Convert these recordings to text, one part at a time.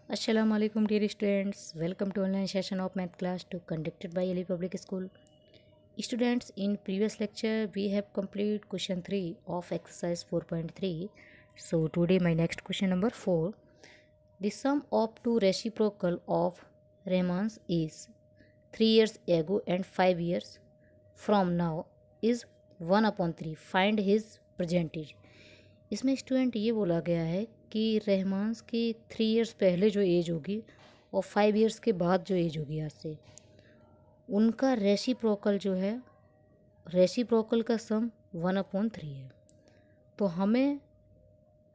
Assalamu alaikum dear students. Welcome to online session of math class 2 conducted by Ali Public School. Students, in previous lecture we have completed question 3 of exercise 4.3. So today my next question number 4. The sum of two reciprocal of Riemanns is 3 years ago and 5 years from now is 1/3. Find his percentage. इसमें student ये बोला गया है कि रहमान्स की 3 years पहले जो as होगी और 5 इयर्स के बाद जो एज होगी आज से उनका रेसिप्रोकल जो है, रेसिप्रोकल का सम 1/3 है। तो हमें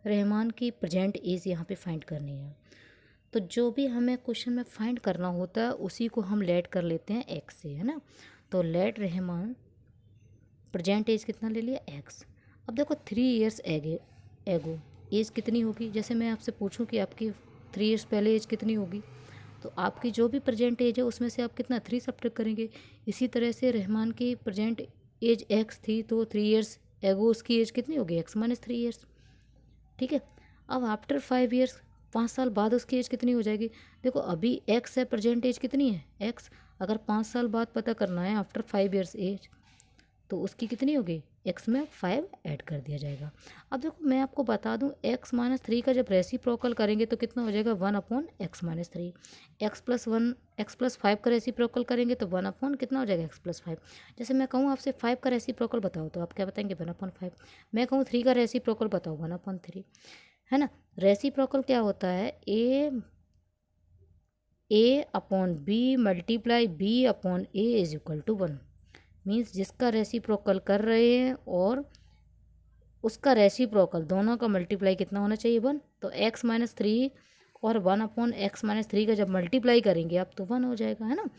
रहमान की प्रेजेंट एज यहाँ पे फाइंड करनी है। तो जो भी हमें क्वेश्चन में फाइंड करना होता है उसी को हम लेट कर लेते हैं एक्स से, है ना। तो लेट रहमान प्रेजेंट एज कितना ले लिया, एक्स। अब देखो 3 इयर्स एगो एज कितनी होगी। जैसे मैं आपसे पूछूं कि आपकी 3 इयर्स पहले एज कितनी होगी, तो आपकी जो भी प्रेजेंट एज है उसमें से आप कितना 3 सब्ट्रैक्ट करेंगे। इसी तरह से रहमान की प्रेजेंट एज एक्स थी, तो 3 इयर्स एगो उसकी एज कितनी होगी, x-3 इयर्स। ठीक है। अब आफ्टर 5 इयर्स, 5 साल बाद उसकी एज कितनी हो जाएगी। देखो अभी एक्स है, प्रेजेंट एज कितनी है एक्स। अगर 5 साल बाद पता करना है आफ्टर 5 इयर्स एज, तो उसकी कितनी होगी, एक्स में 5 ऐड कर दिया जाएगा। अब देखो मैं आपको बता दूं, x-3 का जब रेसिप्रोकल करेंगे तो कितना हो जाएगा, 1/x-3। x+1 x+5 का रेसिप्रोकल करेंगे तो 1 कितना हो जाएगा, x+5। जैसे मैं कहूँ आपसे 5 का रेसिप्रोकल बताओ तो आप क्या बताएंगे, 1/5। मैं कहूँ 3 का रेसिप्रोकल बताओ, 1/3, है ना। रेसिप्रोकल क्या होता है, a/b multiply b/a is equal to 1। Means जिसका रेसिप्रोकल कर रहे हैं और उसका रेसिप्रोकल दोनों का मल्टीप्लाई कितना होना चाहिए, 1। तो x-3 और 1/x-3 का जब मल्टीप्लाई करेंगे आप तो 1 हो जाएगा, है ना।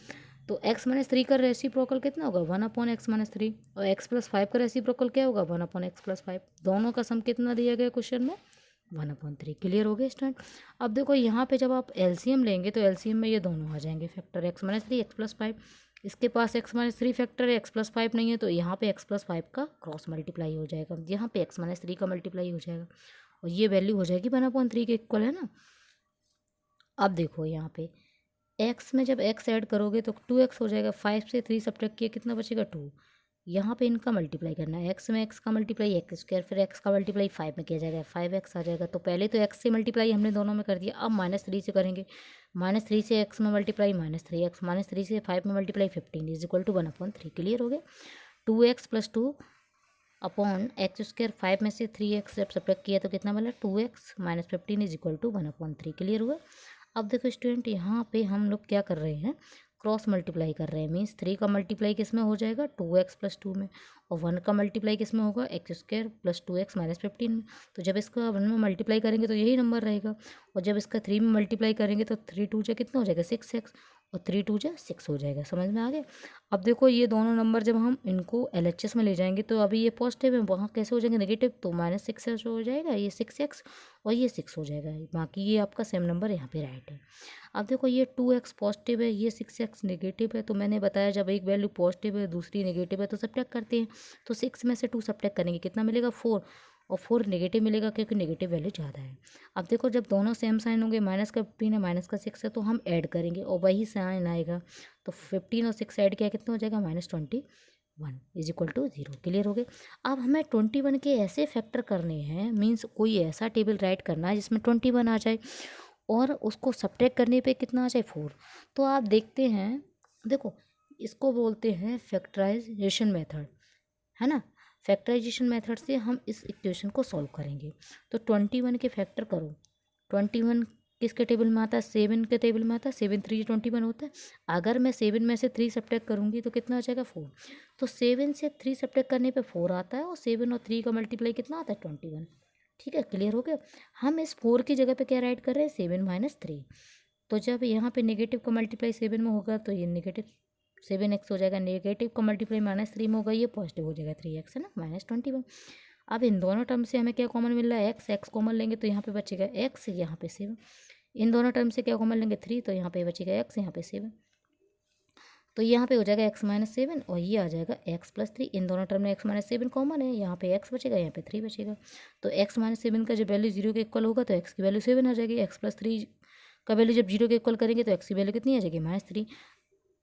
तो x-3 का रेसिप्रोकल कितना होगा, 1/x-3। और x+5 का रेसिप्रोकल क्या होगा, 1/x+5। दोनों का सम कितना दिया गया क्वेश्चन में, 1/3। क्लियर हो गया स्टूडेंट। अब देखो यहाँ पे जब आप एलसीएम लेंगे तो एलसीएम में ये दोनों आ जाएंगे फैक्टर, x-3 x+5। इसके पास x-3 फैक्टर है, x+5 नहीं है, तो यहाँ पे x+5 का क्रॉस मल्टीप्लाई हो जाएगा, यहाँ पे x-3 का मल्टीप्लाई हो जाएगा और ये वैल्यू हो जाएगी 1/3 के इक्वल, है ना। अब देखो यहाँ पे x में जब x ऐड करोगे तो 2x हो जाएगा। 5 से 3 सब्ट्रैक्ट किया कितना बचेगा, 2। यहाँ पे इनका मल्टीप्लाई करना है, x में x का मल्टीप्लाई x², फिर x का मल्टीप्लाई 5 में किया जाएगा, 5x आ जाएगा। तो पहले तो x से मल्टीप्लाई हमने दोनों में कर दिया, अब -3 से करेंगे। -3 से x में मल्टीप्लाई -3x, -3 से 5 में multiply 15 is equal to 1/3। Clear हो गया। 2x + 2/x², 5 में से 3x जब सब्ट्रैक्ट किया तो कितना बना, 2x - 15 is equal to 1/3। Clear हुआ। अब देखो स्टूडेंट यहाँ पे हम लोग क्या कर रहे हैं, क्रॉस मल्टीप्लाई कर रहे हैं। मीन्स 3 का मल्टीप्लाई किस में हो जाएगा, 2x + 2 में, और 1 का मल्टीप्लाई किस में होगा, x² + 2x - 15 में। तो जब इसका 1 में मल्टीप्लाई करेंगे तो यही नंबर रहेगा, और जब इसका 3 में मल्टीप्लाई करेंगे तो 3 2 जा कितना हो जाएगा, 6x, और 3 2 जा 6 हो जाएगा। समझ में आ गया। अब देखो ये दोनों नंबर जब हम इनको एलएचएस में ले जाएंगे तो अभी ये पॉजिटिव है, वहाँ कैसे हो जाएंगे, नेगेटिव। तो -6 हो जाएगा, ये 6x और ये 6 हो जाएगा। बाकी ये आपका सेम नंबर यहाँ पे राइट है। अब देखो ये 2x पॉजिटिव है, ये 6x नेगेटिव है। तो मैंने बताया जब एक वैल्यू पॉजिटिव है दूसरी नेगेटिव है तो सब्ट्रैक्ट करते हैं। तो 6 में से 2 सब्ट्रैक्ट करेंगे कितना मिलेगा, 4, और 4 नेगेटिव मिलेगा क्योंकि नेगेटिव वैल्यू ज़्यादा है। अब देखो जब दोनों सेम साइन होंगे, माइनस का 15 है माइनस का 6 है, तो हम ऐड करेंगे और वही साइन आएगा। तो 15 और 6 ऐड किया कितना हो जाएगा, -21 इज इक्वल टू 0। क्लियर हो गए। अब हमें 21 के ऐसे फैक्टर करने हैं, मीन्स कोई ऐसा टेबल राइट करना है जिसमें 21 आ जाए और उसको सब्ट्रैक्ट करने पे कितना आ जाए, 4। तो आप देखते हैं, देखो इसको बोलते हैं फैक्टराइजेशन मेथड, है ना। फैक्टराइजेशन मेथड से हम इस इक्वेशन को सॉल्व करेंगे। तो 21 के फैक्टर करो। 21 किसके टेबल में आता है, 7 के टेबल में आता है। 7 3 21 होता है। अगर मैं 7 में से 3 सब्ट्रैक्ट करूँगी तो कितना आ जाएगा, 4। तो 7 से 3 सब्ट्रैक्ट करने पे 4 आता है, और 7 और 3 का मल्टीप्लाई कितना आता है, 21। ठीक है, क्लियर हो गया। हम इस 4 की जगह पे क्या राइट कर रहे हैं, 7 - 3। तो जब यहाँ पे नेगेटिव का मल्टीप्लाई 7 में होगा तो ये नेगेटिव 7x हो जाएगा, नेगेटिव का मल्टीप्लाई -3 में होगा, ये पॉजिटिव हो जाएगा 3x, है ना, -21। अब इन दोनों टर्म से हमें क्या कॉमन मिल रहा है, x कॉमन लेंगे तो यहाँ पे बचेगा x, यहाँ पे 7। इन दोनों टर्म से क्या कॉमन लेंगे, 3, तो यहाँ पे बचेगा x, यहाँ पे 7। तो यहाँ पे हो जाएगा x - 7 और ये आ जाएगा x + 3। इन दोनों टर्म में x - 7 कॉमन है, यहाँ पे x बचेगा, यहाँ पे 3 बचेगा। तो x - 7 का जब वैल्यू 0 के इक्वल होगा तो x की वैल्यू 7 आ जाएगी। x + 3 का वैल्यू जब 0 के इक्वल करेंगे तो एक्स की वैल्यू कितनी आ जाएगी -3।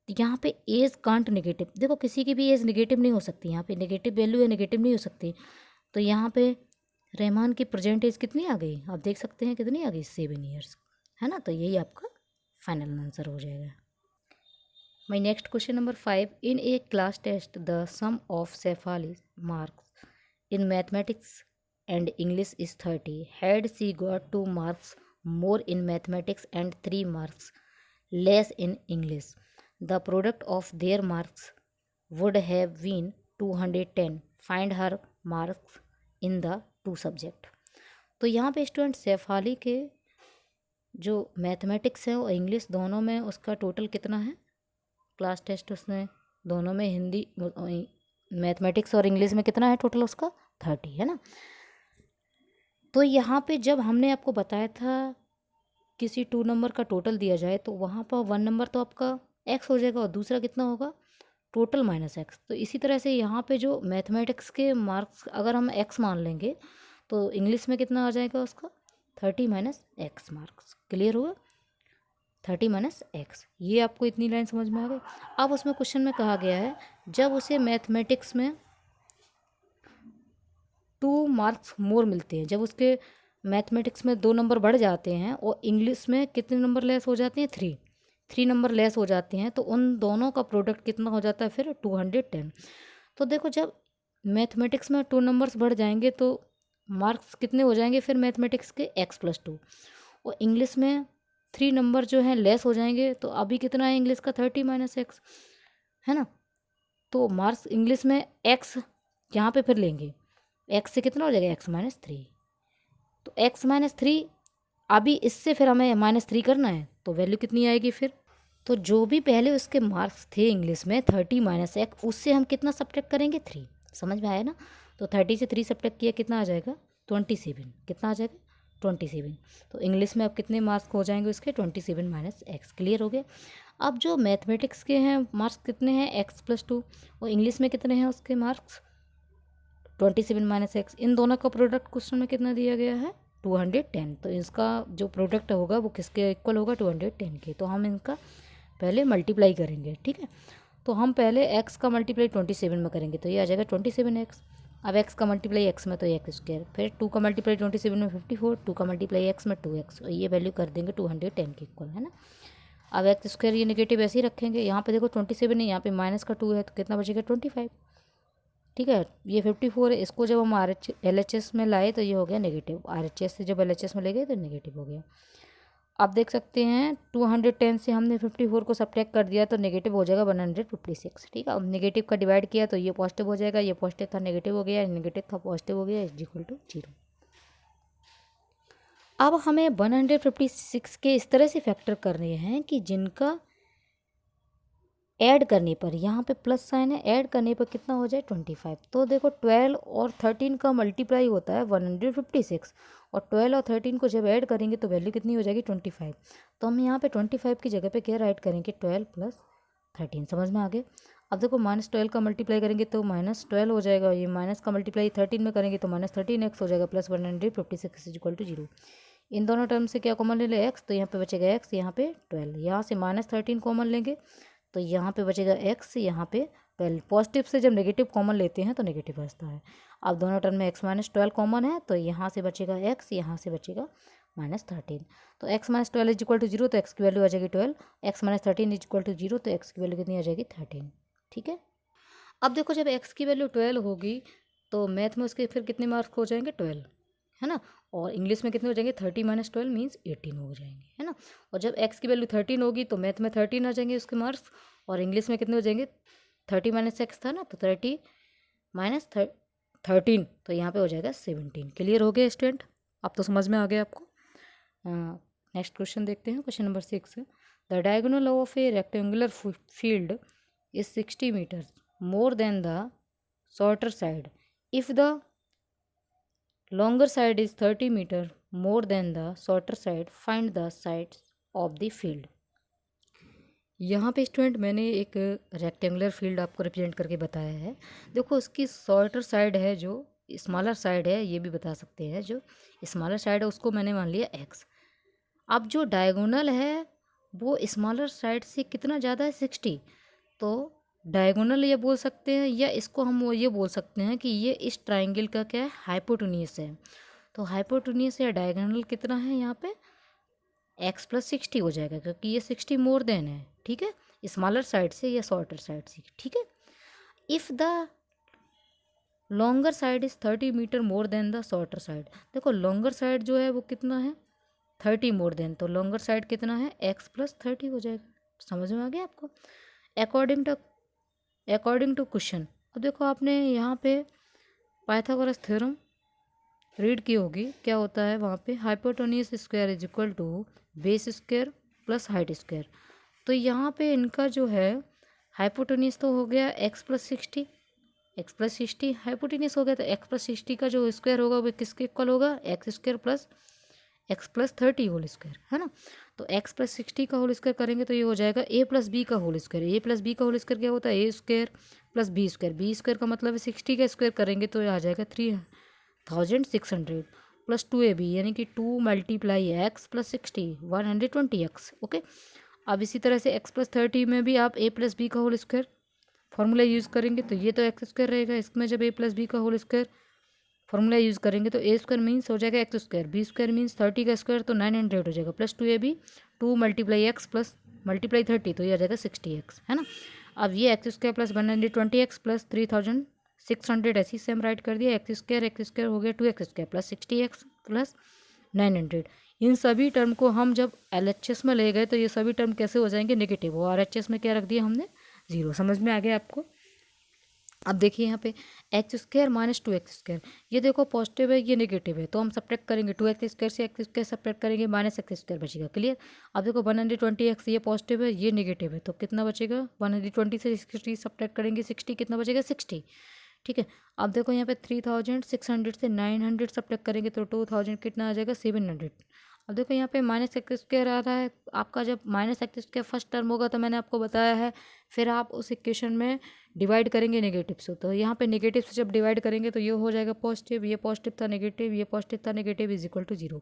यहाँ पे एज कांट नेगेटिव, देखो किसी की भी एज नेगेटिव नहीं हो सकती, यहाँ पे नेगेटिव वैल्यू है, नेगेटिव नहीं हो सकती। तो यहाँ पे रहमान की प्रेजेंट एज कितनी आ गई, आप देख सकते हैं कितनी आ गई, 7 ईयर्स, है ना। तो यही आपका फाइनल आंसर हो जाएगा। My next question number 5, in a class test the sum of Shefali's marks in mathematics and English is 30. Had she got 2 marks more in mathematics and 3 marks less in English, the product of their marks would have been 210. Find her marks in the 2 subject. तो यहाँ पे student Shefali के जो mathematics है और English दोनों में उसका टोटल कितना है क्लास टेस्ट, उसने दोनों में हिंदी मैथमेटिक्स और इंग्लिश में कितना है टोटल उसका 30, है ना। तो यहाँ पे जब हमने आपको बताया था किसी 2 नंबर का टोटल दिया जाए तो वहाँ पर 1 नंबर तो आपका एक्स हो जाएगा और दूसरा कितना होगा टोटल -x। तो इसी तरह से यहाँ पे जो मैथमेटिक्स के मार्क्स अगर हम एक्स मान लेंगे तो इंग्लिश में कितना आ जाएगा उसका 30 - x मार्क्स। क्लियर हुआ, 30 - x। ये आपको इतनी लाइन समझ में आ गई। अब उसमें क्वेश्चन में कहा गया है जब उसे मैथमेटिक्स में 2 मार्क्स मोर मिलते हैं, जब उसके मैथमेटिक्स में 2 नंबर बढ़ जाते हैं और इंग्लिश में कितने नंबर लेस हो जाते हैं 3 नंबर लेस हो जाते हैं, तो उन दोनों का प्रोडक्ट कितना हो जाता है फिर 210। तो देखो जब मैथमेटिक्स में 2 नंबर्स बढ़ जाएंगे तो मार्क्स कितने हो जाएंगे फिर मैथमेटिक्स के x+2, और इंग्लिश में 3 नंबर जो हैं लेस हो जाएंगे, तो अभी कितना है इंग्लिश का 30 - x, है ना। तो मार्क्स इंग्लिश में x यहाँ पे फिर लेंगे, x से कितना हो जाएगा x-3, तो x-3 अभी इससे फिर हमें -3 करना है तो वैल्यू कितनी आएगी फिर, तो जो भी पहले उसके मार्क्स थे इंग्लिश में 30 - x, उससे हम कितना सब्ट्रैक्ट करेंगे 3। समझ में आया ना। तो 30 से 3 सब्ट्रैक्ट किया कितना आ जाएगा 27, कितना आ जाएगा 27। तो इंग्लिश में अब कितने मार्क्स हो जाएंगे उसके 27 - x। क्लियर हो गया। अब जो मैथमेटिक्स के हैं मार्क्स कितने हैं x+2 और इंग्लिश में कितने हैं उसके मार्क्स 27 - x, इन दोनों का प्रोडक्ट क्वेश्चन में कितना दिया गया है 210। तो इसका जो प्रोडक्ट होगा वो किसके इक्वल होगा 210 के। तो हम इनका पहले मल्टीप्लाई करेंगे, ठीक है। तो हम पहले x का मल्टीप्लाई 27 में करेंगे तो ये आ जाएगा 27x। अब x का मल्टीप्लाई x में तो x², फिर 2 का मल्टीप्लाई 27 में 54, 2 का मल्टीप्लाई x में 2x, और ये वैल्यू कर देंगे 210 के इक्वल, है ना। अब x² ये नेगेटिव ऐसे ही रखेंगे, यहाँ पे देखो 27 है, यहाँ पे -2 है, तो कितना बचेगा 25, ठीक है। ये 54 है, इसको जब हम LHS में लाए तो ये हो गया नेगेटिव, RHS से जब LHS में ले गए तो नेगेटिव हो गया। आप देख सकते हैं 210 से हमने 54 को सब्ट्रैक्ट कर दिया तो नेगेटिव हो जाएगा 156, ठीक है। अब नेगेटिव का डिवाइड किया तो ये पॉजिटिव हो जाएगा, ये पॉजिटिव था नेगेटिव हो गया, नेगेटिव था पॉजिटिव हो गया, =0। अब हमें 156 के इस तरह से फैक्टर करने हैं कि जिनका ऐड करने पर, यहाँ पे प्लस साइन है, ऐड करने पर कितना हो जाए 25। तो देखो 12 और 13 का मल्टीप्लाई होता है 156, और 12 और 13 को जब ऐड करेंगे तो वैल्यू कितनी हो जाएगी 25। तो हम यहाँ पे 25 की जगह पे क्या राइट करेंगे 12 + 13। समझ में आ गया। अब देखो -12 का मल्टीप्लाई करेंगे तो -12 हो जाएगा, ये माइनस का मल्टीप्लाई 13 में करेंगे तो -13x हो जाएगा, प्लस 156 = 0। इन दोनों टर्म से क्या कॉमन ले ले x, तो यहाँ पे बचेगा x, यहाँ पे 12, यहाँ से -13 कॉमन लेंगे तो यहाँ पे बचेगा x, यहाँ पे 12। पॉजिटिव से जब नेगेटिव कॉमन लेते हैं तो नेगेटिव बचता है। अब दोनों टर्म में x - 12 कॉमन है तो यहाँ से बचेगा x, यहाँ से बचेगा -13। तो x - 12 = 0, तो x की वैल्यू आ जाएगी 12, x - 13 = 0, तो x की वैल्यू कितनी आ जाएगी 13, ठीक है। अब देखो जब x की वैल्यू 12 होगी तो मैथ में उसके फिर कितने मार्क्स हो जाएंगे 12, है ना, और इंग्लिश में कितने हो जाएंगे 30 - 12 मीन्स 18 हो जाएंगे, है ना। और जब x की वैल्यू 13 होगी तो मैथ में 13 आ जाएंगे उसके मार्क्स, और इंग्लिश में कितने हो जाएंगे 30 - x था ना, तो 30 - 13, तो यहाँ पे हो जाएगा 17। क्लियर हो गया स्टूडेंट, अब तो समझ में आ गया आपको। नेक्स्ट क्वेश्चन देखते हैं, question number 6। The diagonal of a rectangular field is 60 metre more than the shorter side if the longer side is 30 meter more than the shorter side, find the sides of the field। यहाँ पे student मैंने एक rectangular field आपको represent करके बताया है। देखो उसकी शॉर्टर साइड है, जो स्मॉलर साइड है, ये भी बता सकते हैं, जो स्मॉलर साइड है उसको मैंने मान लिया x, अब जो डायगोनल है वो स्मॉलर साइड से कितना ज़्यादा है 60, तो डायगोनल ये बोल सकते हैं या इसको हम वो ये बोल सकते हैं कि ये इस ट्राइंगल का क्या है हाइपोटेन्यूज है। तो हाइपोटेन्यूज या डायगोनल कितना है यहाँ पे x प्लस 60 हो जाएगा क्योंकि ये 60 मोर देन है, ठीक है, स्मॉलर साइड से या शॉर्टर साइड से, ठीक है। If the longer side is 30 metre more than the shorter side, देखो लॉन्गर साइड जो है वो कितना है 30 मोर देन, तो लॉन्गर साइड कितना है x प्लस 30 हो जाएगा। समझ में आ गया आपको। अकॉर्डिंग टू क्वेश्चन, अब देखो आपने यहाँ पे पाइथागोरस थ्योरम रीड की होगी, क्या होता है वहाँ पे hypotenuse square is equal to base square plus height square. तो यहाँ पे इनका जो है हाइपोटेन्यूज तो हो गया x प्लस 60 हाइपोटेन्यूज हो गया, तो x प्लस 60 का जो स्क्वायर होगा वो किसके इक्वल होगा x square plus x plus 30 whole square, है ना। तो x प्लस 60 का होल स्क्वायर करेंगे तो ये हो जाएगा a प्लस बी का whole square. a plus B का होल स्क्वायर क्या होता है a square plus B square का मतलब है 60 का स्क्वायर करेंगे तो ये आ जाएगा 3600 प्लस 2ab यानी कि 2 multiply x plus 60 120x, okay. अब इसी तरह से x प्लस 30 में भी आप a प्लस बी का होल स्क्वायर फॉर्मूला यूज़ करेंगे तो ये तो एक्स स्क्वायर रहेगा, इसमें जब a प्लस बी का होल स्क्वायर फॉर्मूला यूज़ करेंगे तो a स्क्वायर मीन्स हो जाएगा x square, B square means 30 का स्क्वायर तो 900 हो जाएगा, plus 2ab 2 multiply x plus multiply 30 तो ये आ जाएगा 60x, है ना। अब ये x square plus 120x plus 3600 ऐसी सेम राइट कर दिया, एक्स स्क्वायर हो गया 2x square plus 60x plus 900। इन सभी टर्म को हम जब LHS में ले गए तो ये सभी टर्म कैसे हो जाएंगे नेगेटिव, और RHS में क्या रख दिया हमने 0। समझ में आ गया आपको। अब देखिए यहाँ पे x square minus 2x square, ये देखो पॉजिटिव है ये नेगेटिव है, तो हम सब्ट्रैक्ट करेंगे 2x स्क्वायर से एक्स स्क्वायर सब्ट्रैक्ट करेंगे माइनस एक्स स्क्वायर बचेगा, क्लियर। अब देखो 120x ये पॉजिटिव है ये नेगेटिव है, तो कितना बचेगा 120 से 60 सब्ट्रैक्ट करेंगे 60 कितना बचेगा 60, ठीक है। अब देखो यहाँ पे 3600 से 900 सब्ट्रैक्ट करेंगे तो 2000 कितना आ जाएगा 700। अब देखो यहाँ पे माइनस एक्स स्क्वायर आ रहा है आपका, जब minus x square first term होगा तो मैंने आपको बताया है फिर आप उस इक्वेशन में डिवाइड करेंगे नेगेटिव से, तो यहाँ पे नेगेटिव से जब डिवाइड करेंगे तो ये हो जाएगा पॉजिटिव, ये पॉजिटिव था नेगेटिव, ये पॉजिटिव था नेगेटिव इज इक्वल टू 0।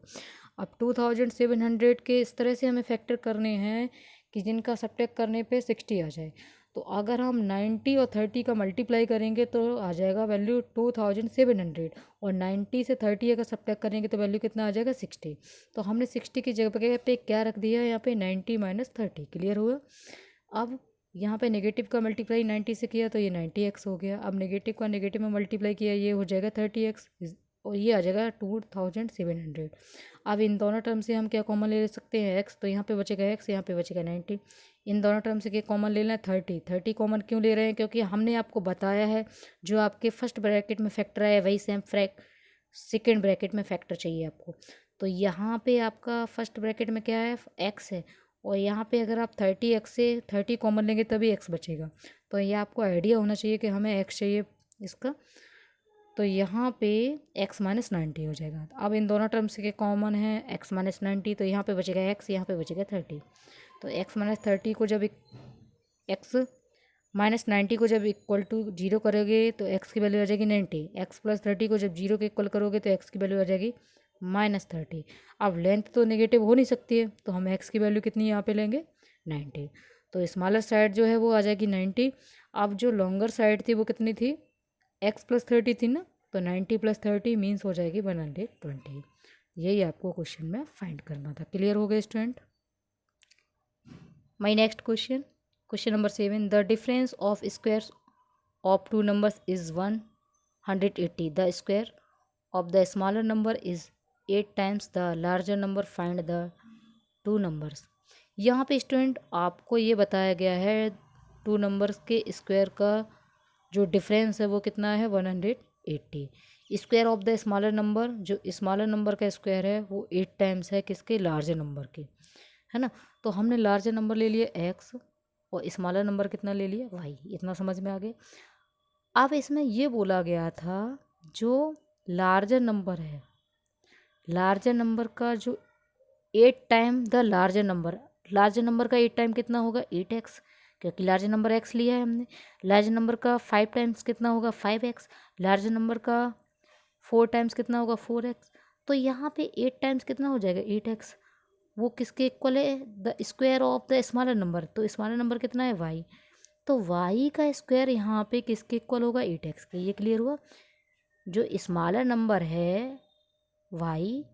अब 2700 के इस तरह से हमें फैक्टर करने हैं कि जिनका सब्ट्रैक्ट करने पे 60 आ जाए, तो अगर हम 90 और 30 का मल्टीप्लाई करेंगे तो आ जाएगा वैल्यू 2700, और 90 से 30 अगर सब्ट्रैक्ट करेंगे तो वैल्यू कितना आ जाएगा 60। तो हमने 60 की जगह पे क्या रख दिया है यहाँ पे 90 माइनस 30, क्लियर हुआ। अब यहाँ पे नेगेटिव का मल्टीप्लाई 90 से किया तो ये 90x हो गया, अब नेगेटिव का नेगेटिव में मल्टीप्लाई किया ये हो जाएगा 30x और ये आ जाएगा 2700। अब इन दोनों टर्म से हम क्या कॉमन ले सकते हैं x, तो यहाँ पे बचेगा x, यहाँ पे बचेगा 90। इन दोनों टर्म से क्या कॉमन ले लें 30 कॉमन क्यों ले रहे हैं, क्योंकि हमने आपको बताया है जो आपके फर्स्ट ब्रैकेट में फैक्टर है वही सेम सेकेंड ब्रैकेट में फैक्टर चाहिए आपको। तो यहाँ पे आपका फर्स्ट ब्रैकेट में क्या है x है, और यहाँ पे अगर आप 30x से 30 कॉमन लेंगे तभी x बचेगा, तो ये आपको आइडिया होना चाहिए कि हमें x चाहिए इसका। तो यहाँ पे x माइनस 90 हो जाएगा। अब इन दोनों टर्म से कॉमन है x माइनस 90, तो यहाँ पे बचेगा x, यहाँ पे बचेगा 30। तो x माइनस 30 को जब x माइनस 90 को जब इक्वल टू 0 करोगे तो x की वैल्यू आ जाएगी 90, x प्लस 30 को जब 0 के इक्वल करोगे तो x की वैल्यू आ जाएगी माइनस 30। अब लेंथ तो नेगेटिव हो नहीं सकती है तो हम x की वैल्यू कितनी यहाँ पे लेंगे 90, तो स्मॉलर साइड जो है वो आ जाएगी 90। अब जो लॉन्गर साइड थी वो कितनी थी x प्लस 30 थी ना, तो 90 प्लस 30 मीन्स हो जाएगी 120। यही आपको क्वेश्चन में फाइंड करना था। क्लियर हो गया student. My next question number 7, the difference of squares of two numbers is 180, the square of the smaller number is 8 times the larger number, find the two numbers. यहाँ पे student आपको ये बताया गया है टू नंबर्स के square का जो डिफरेंस है वो कितना है 180। Square of the smaller number, जो स्मॉलर नंबर का स्क्वायर है वो 8 टाइम्स है किसके लार्जर नंबर के, है ना। तो हमने लार्जर नंबर ले लिया x और स्मॉलर नंबर कितना ले लिया y, इतना समझ में आ गया। अब इसमें ये बोला गया था जो लार्जर नंबर है, लार्जर नंबर का जो 8 टाइम द लार्जर नंबर का 8 टाइम कितना होगा 8x, क्योंकि लार्जर नंबर x लिया है हमने। लार्जर नंबर का 5 टाइम्स कितना होगा 5x, लार्जर नंबर का 4 टाइम्स कितना होगा 4x। तो यहाँ पे 8 टाइम्स कितना हो जाएगा 8x, वो किसके इक्वल है, the square of the smaller number. तो स्मॉलर नंबर कितना है वाई, तो वाई का स्क्वायर यहाँ पे किसके इक्वल होगा 8x के। ये क्लियर हुआ। जो स्मॉलर नंबर है वाई,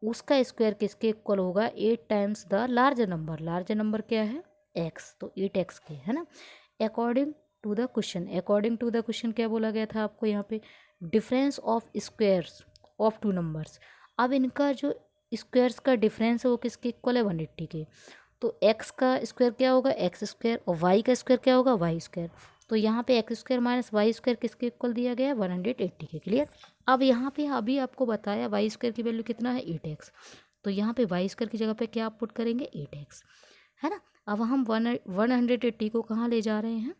उसका स्क्वायर किसके इक्वल होगा 8 times the larger number. Larger number क्या है x, तो 8x के, है ना। According to the question, according to the question क्या बोला गया था आपको यहाँ पे, difference of squares of two numbers. अब इनका जो स्क्वायर्स का डिफरेंस है वो किसके इक्वल है 180 के। तो x का स्क्वायर क्या होगा एक्स स्क्वायर, और y का स्क्वायर क्या होगा वाई स्क्वायर। तो यहाँ पे x square minus y square किसके इक्वल दिया गया है 180 के। क्लियर। अब यहाँ पे अभी आपको बताया वाई स्क्वायर की वैल्यू कितना है 8x, तो यहाँ पे वाई स्क्वायर की जगह पे क्या आप पुट करेंगे 8x, है ना। अब हम 180 को कहाँ ले जा रहे हैं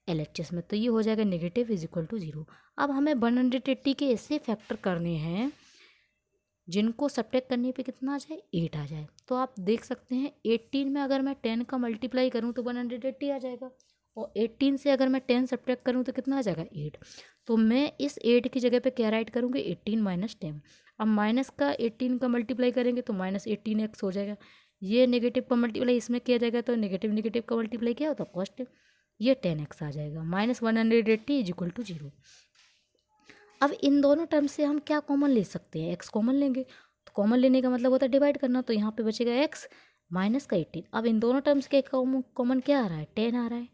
LHS में, तो ये हो जाएगा नेगेटिव इज इक्वल टू 0। अब हमें 180 के ऐसे फैक्टर करने हैं जिनको सब्ट्रैक्ट करने पे कितना आ जाए 8 आ जाए। तो आप देख सकते हैं 18 में अगर मैं 10 का मल्टीप्लाई करूँ तो 180 आ जाएगा, और 18 से अगर मैं 10 सब्ट्रैक्ट करूँ तो कितना आ जाएगा 8। तो मैं इस 8 की जगह पे क्या राइट करूँगी 18 माइनस 10। अब माइनस का 18 का मल्टीप्लाई करेंगे तो माइनस 18x हो जाएगा। ये नेगेटिव का मल्टीप्लाई इसमें किया जाएगा तो नेगेटिव नेगेटिव का मल्टीप्लाई क्या होता है पॉजिटिव, ये 10x आ जाएगा। Minus 180 is equal to 0। अब इन दोनों टर्म से हम क्या कॉमन ले सकते हैं, x कॉमन लेंगे। तो कॉमन लेने का मतलब होता है डिवाइड करना, तो यहाँ पे बचेगा x माइनस का 18। अब इन दोनों टर्म्स के कॉमन क्या आ रहा है 10 आ रहा है।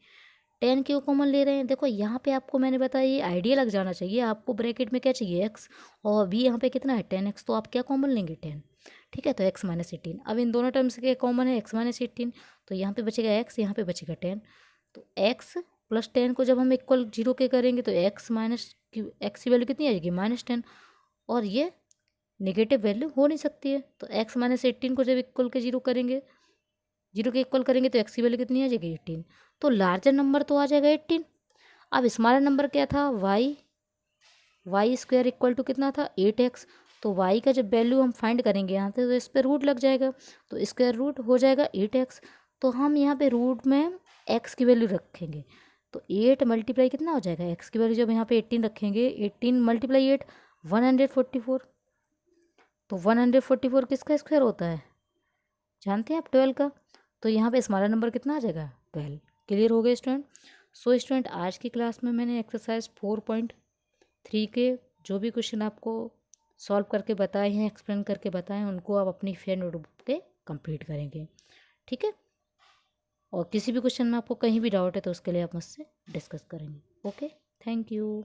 10 क्यों कॉमन ले रहे हैं, देखो यहाँ पे आपको मैंने बताया ये आइडिया लग जाना चाहिए। आपको ब्रैकेट में क्या चाहिए x, और b यहाँ पे कितना है 10x, तो आप क्या कॉमन लेंगे 10, ठीक है। तो x माइनस 18, अब इन दोनों टर्म्स के कॉमन है x माइनस 18, तो यहाँ पे बचेगा x, यहाँ पे बचेगा 10। तो x प्लस 10 को जब हम इक्वल 0 के करेंगे तो x माइनस की x की वैल्यू कितनी आ जाएगी -10, और ये नेगेटिव वैल्यू हो नहीं सकती है। तो x माइनस 18 को जब इक्वल के 0 करेंगे, 0 के इक्वल करेंगे तो x की वैल्यू कितनी आ जाएगी 18, तो लार्जर नंबर तो आ जाएगा 18। अब स्मॉलर नंबर क्या था वाई स्क्वायर इक्वल टू कितना था 8x, तो y का जब वैल्यू हम फाइंड करेंगे यहाँ पे तो इस पर रूट लग जाएगा, तो स्क्वायर रूट हो जाएगा 8x। तो हम यहाँ पे रूट में x की वैल्यू रखेंगे, तो 8 मल्टीप्लाई कितना हो जाएगा x की वैल्यू जब यहाँ पे 18 रखेंगे, 18 मल्टीप्लाई 8 144। तो 144 किसका स्क्वायर होता है जानते हैं आप 12 का। तो यहाँ पे स्मॉलर नंबर कितना आ जाएगा 12। क्लियर हो गया स्टूडेंट। सो स्टूडेंट आज की क्लास में मैंने एक्सरसाइज 4.3 के जो भी क्वेश्चन आपको सॉल्व करके बताए हैं, एक्सप्लेन करके बताए हैं, उनको आप अपनी फेयर नोटबुक पे कंप्लीट करेंगे, ठीक है। और किसी भी क्वेश्चन में आपको कहीं भी डाउट है तो उसके लिए आप मुझसे डिस्कस करेंगे। Okay, thank you.